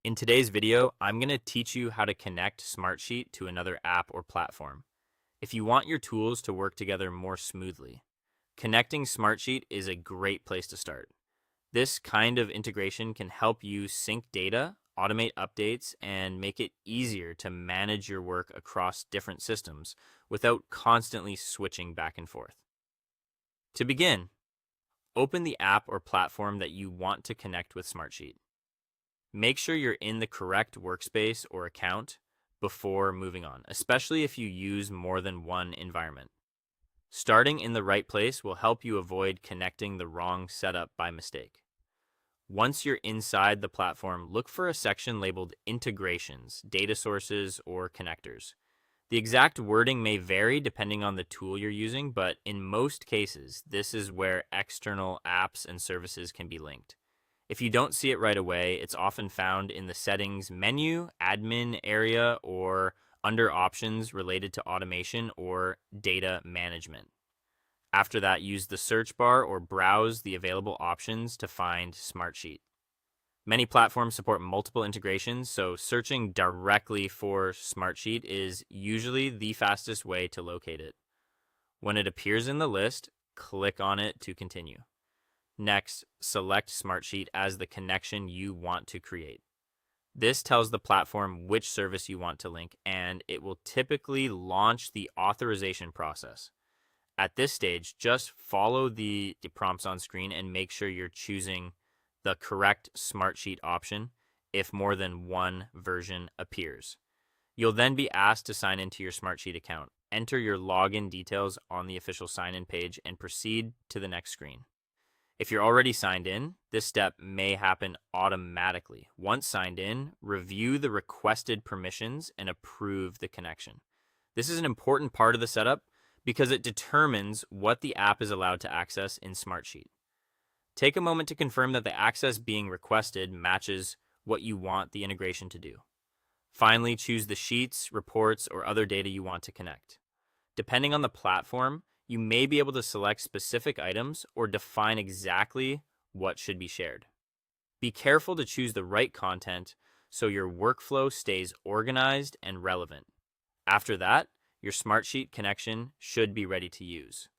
In today's video, I'm going to teach you how to connect Smartsheet to another app or platform. If you want your tools to work together more smoothly, connecting Smartsheet is a great place to start. This kind of integration can help you sync data, automate updates, and make it easier to manage your work across different systems without constantly switching back and forth. To begin, open the app or platform that you want to connect with Smartsheet. Make sure you're in the correct workspace or account before moving on, especially if you use more than one environment. Starting in the right place will help you avoid connecting the wrong setup by mistake. Once you're inside the platform, look for a section labeled Integrations, Data Sources, or Connectors. The exact wording may vary depending on the tool you're using, but in most cases, this is where external apps and services can be linked. If you don't see it right away, it's often found in the settings menu, admin area, or under options related to automation or data management. After that, use the search bar or browse the available options to find Smartsheet. Many platforms support multiple integrations, so searching directly for Smartsheet is usually the fastest way to locate it. When it appears in the list, click on it to continue. Next, select Smartsheet as the connection you want to create. This tells the platform which service you want to link, and it will typically launch the authorization process. At this stage, just follow the prompts on screen and make sure you're choosing the correct Smartsheet option if more than one version appears. You'll then be asked to sign into your Smartsheet account. Enter your login details on the official sign-in page and proceed to the next screen. If you're already signed in, this step may happen automatically. Once signed in, review the requested permissions and approve the connection. This is an important part of the setup because it determines what the app is allowed to access in Smartsheet. Take a moment to confirm that the access being requested matches what you want the integration to do. Finally, choose the sheets, reports, or other data you want to connect. Depending on the platform, you may be able to select specific items or define exactly what should be shared. Be careful to choose the right content so your workflow stays organized and relevant. After that, your Smartsheet connection should be ready to use.